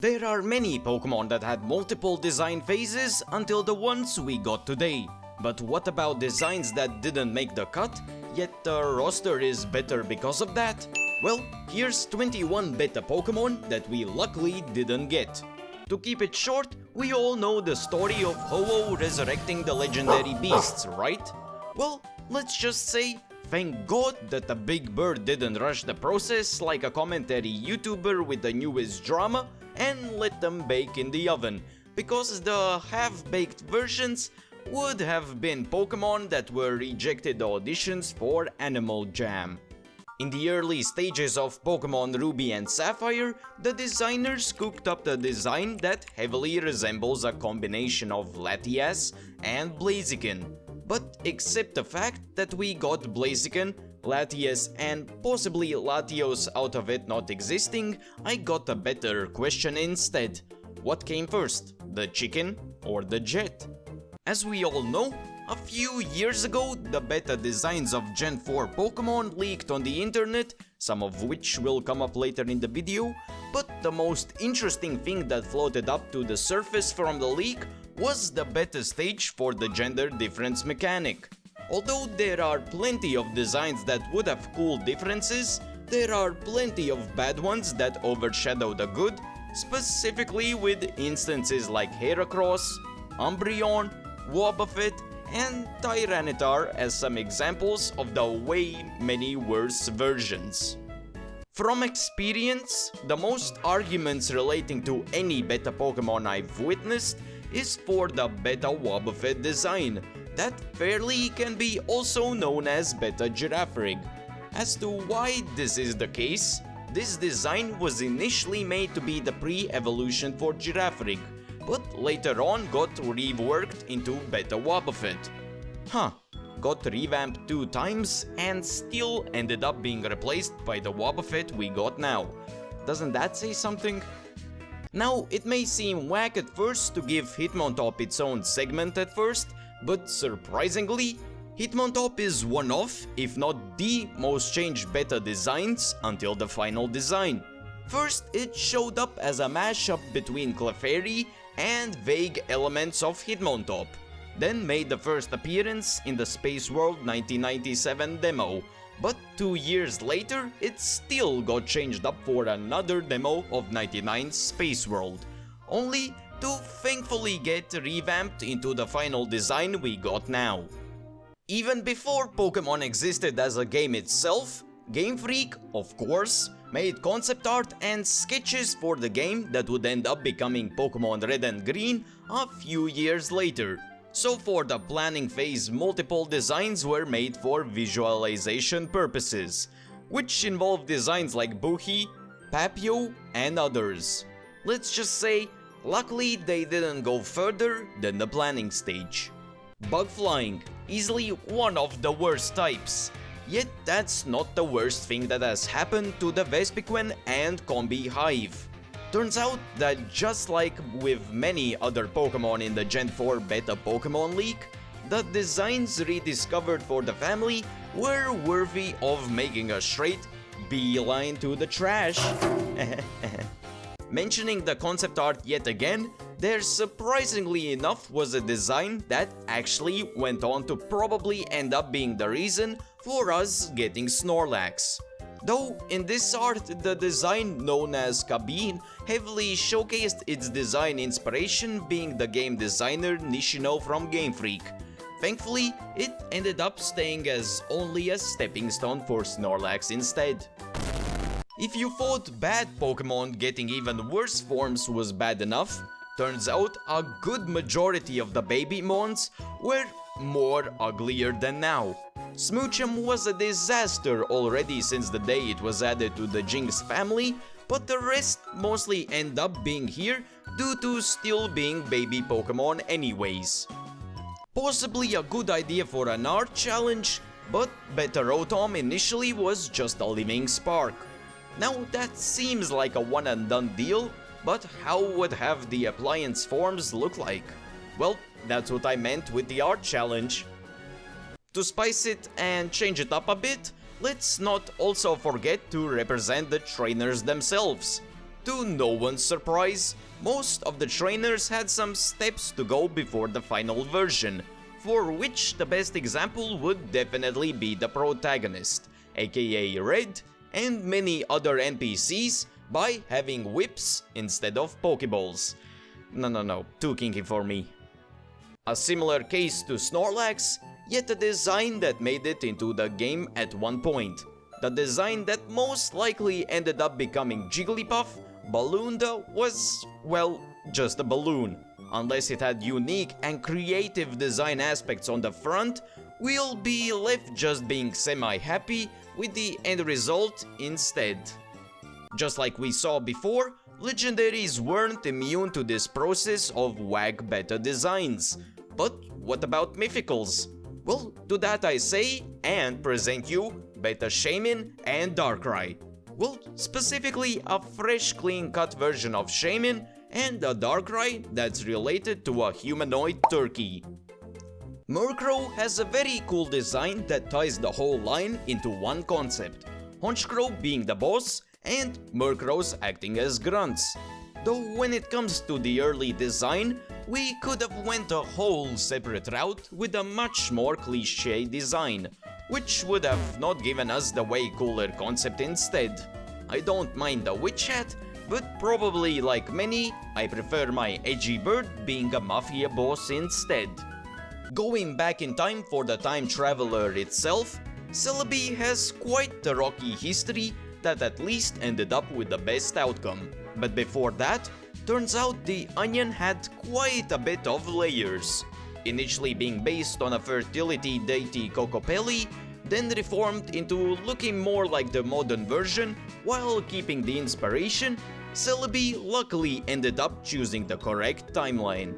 There are many Pokemon that had multiple design phases until the ones we got today. But what about designs that didn't make the cut, yet the roster is better because of that? Well, here's 21 beta Pokemon that we luckily didn't get. To keep it short, we all know the story of Ho-Oh resurrecting the legendary beasts, right? Well, let's just say, thank God that the big bird didn't rush the process like a commentary YouTuber with the newest drama and let them bake in the oven, because the half-baked versions would have been Pokemon that were rejected auditions for Animal Jam. In the early stages of Pokemon Ruby and Sapphire, the designers cooked up the design that heavily resembles a combination of Latias and Blaziken. But except the fact that we got Blaziken, Latias and possibly Latios out of it not existing, I got a better question instead. What came first, the chicken or the jet? As we all know, a few years ago the beta designs of Gen 4 Pokemon leaked on the internet, some of which will come up later in the video, but the most interesting thing that floated up to the surface from the leak was the beta stage for the gender difference mechanic. Although there are plenty of designs that would have cool differences, there are plenty of bad ones that overshadow the good, specifically with instances like Heracross, Umbreon, Wobbuffet, and Tyranitar as some examples of the way many worse versions. From experience, the most arguments relating to any beta Pokemon I've witnessed is for the beta Wobbuffet design, that fairly can be also known as beta Girafarig. As to why this is the case, this design was initially made to be the pre-evolution for Girafarig, but later on got reworked into beta Wobbuffet. Got revamped 2 times and still ended up being replaced by the Wobbuffet we got now. Doesn't that say something? Now, it may seem whack at first to give Hitmontop its own segment at first, but surprisingly, Hitmontop is one of, if not the most changed beta designs until the final design. First, it showed up as a mashup between Clefairy and vague elements of Hitmontop, then made the first appearance in the Space World 1997 demo, but 2 years later it still got changed up for another demo of 99's Space World, only to thankfully get revamped into the final design we got now. Even before Pokemon existed as a game itself, Game Freak, of course, made concept art and sketches for the game that would end up becoming Pokemon Red and Green a few years later. So for the planning phase, multiple designs were made for visualization purposes, which involved designs like Buhi, Papio, and others. Let's just say, luckily they didn't go further than the planning stage. Bug flying, easily one of the worst types. Yet that's not the worst thing that has happened to the Vesipquen and Combee hive. Turns out that just like with many other Pokemon in the Gen 4 beta Pokemon leak, the designs rediscovered for the family were worthy of making a straight beeline to the trash. Mentioning the concept art yet again, there surprisingly enough was a design that actually went on to probably end up being the reason for us getting Snorlax. Though in this art, the design known as Kabīn heavily showcased its design inspiration being the game designer Nishino from Game Freak. Thankfully, it ended up staying as only a stepping stone for Snorlax instead. If you thought bad Pokemon getting even worse forms was bad enough, turns out a good majority of the baby mons were more uglier than now. Smoochum was a disaster already since the day it was added to the Jinx family, but the rest mostly end up being here due to still being baby Pokemon anyways. Possibly a good idea for an art challenge, but Beta Rotom initially was just a living spark. Now that seems like a one and done deal, but how would have the appliance forms look like? Well, that's what I meant with the art challenge. To spice it and change it up a bit, let's not also forget to represent the trainers themselves. To no one's surprise, most of the trainers had some steps to go before the final version, for which the best example would definitely be the protagonist, aka Red, and many other NPCs by having whips instead of Pokeballs. No, too kinky for me. A similar case to Snorlax, yet a design that made it into the game at one point. The design that most likely ended up becoming Jigglypuff, Balloonda, was, well, just a balloon. Unless it had unique and creative design aspects on the front, we'll be left just being semi-happy with the end result instead. Just like we saw before, legendaries weren't immune to this process of wag beta designs. But what about Mythicals? Well, to that I say and present you Beta Shaymin and Darkrai. Well, specifically a fresh clean cut version of Shaymin and a Darkrai that's related to a humanoid turkey. Murkrow has a very cool design that ties the whole line into one concept, Honchkrow being the boss and Murkrows acting as grunts. Though when it comes to the early design, we could have went a whole separate route with a much more cliché design, which would have not given us the way cooler concept instead. I don't mind the witch hat, but probably like many, I prefer my edgy bird being a mafia boss instead. Going back in time for the time traveler itself, Celebi has quite a rocky history that at least ended up with the best outcome. But before that, turns out the onion had quite a bit of layers. Initially being based on a fertility deity Kokopelli, then reformed into looking more like the modern version while keeping the inspiration, Celebi luckily ended up choosing the correct timeline.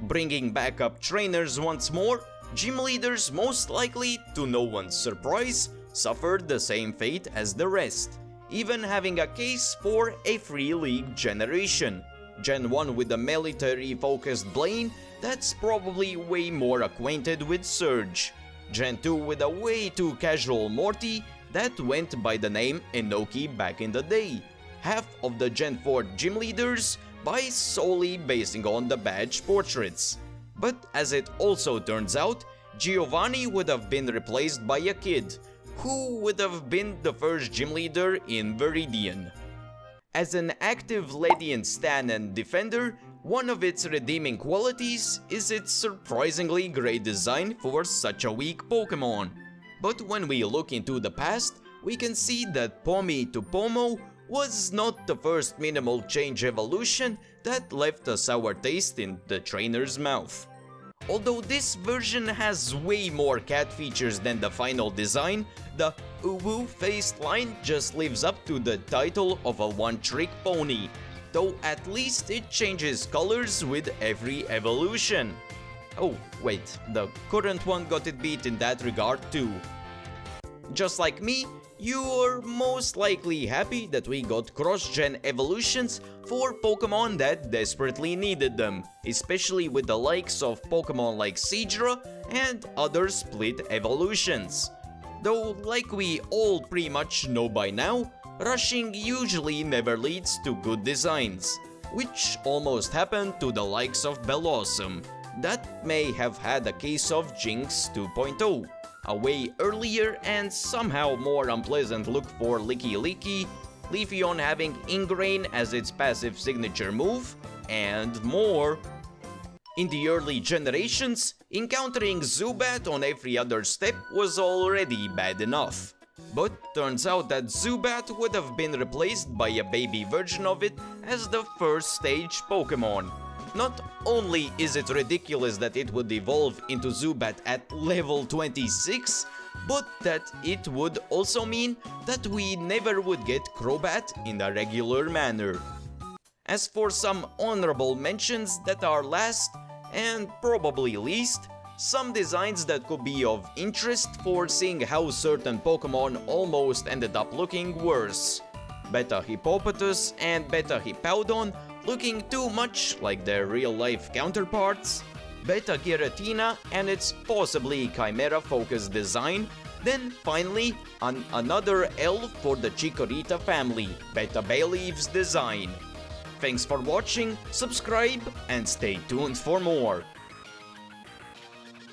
Bringing back up trainers once more, gym leaders most likely, to no one's surprise, suffered the same fate as the rest, even having a case for a free league generation. Gen 1 with a military-focused Blaine that's probably way more acquainted with Surge. Gen 2 with a way too casual Morty that went by the name Enoki back in the day. Half of the Gen 4 gym leaders by solely basing on the badge portraits. But as it also turns out, Giovanni would have been replaced by a kid, who would have been the first gym leader in Viridian. As an active Ledian stan and defender, one of its redeeming qualities is its surprisingly great design for such a weak Pokemon. But when we look into the past, we can see that Pomi to Pomo was not the first minimal change evolution that left a sour taste in the trainer's mouth. Although this version has way more cat features than the final design, the Uwu-faced line just lives up to the title of a one-trick pony, though at least it changes colors with every evolution. Oh wait, the current one got it beat in that regard too. Just like me, you're most likely happy that we got cross-gen evolutions for Pokemon that desperately needed them, especially with the likes of Pokemon like Seadra and other split evolutions. Though, like we all pretty much know by now, rushing usually never leads to good designs, which almost happened to the likes of Bellossom. That may have had a case of Jinx 2.0. A way earlier and somehow more unpleasant look for Licky Licky, Leafeon having Ingrain as its passive signature move, and more. In the early generations, encountering Zubat on every other step was already bad enough. But turns out that Zubat would have been replaced by a baby version of it as the first stage Pokemon. Not only is it ridiculous that it would evolve into Zubat at level 26, but that it would also mean that we never would get Crobat in a regular manner. As for some honorable mentions that are last, and probably least, some designs that could be of interest for seeing how certain Pokemon almost ended up looking worse. Beta Hippopotas and Beta Hippowdon looking too much like their real-life counterparts, Beta Giratina and its possibly Chimera-focused design Then finally, another L for the Chikorita family, Beta Bayleaf's design. Thanks for watching, subscribe, and stay tuned for more.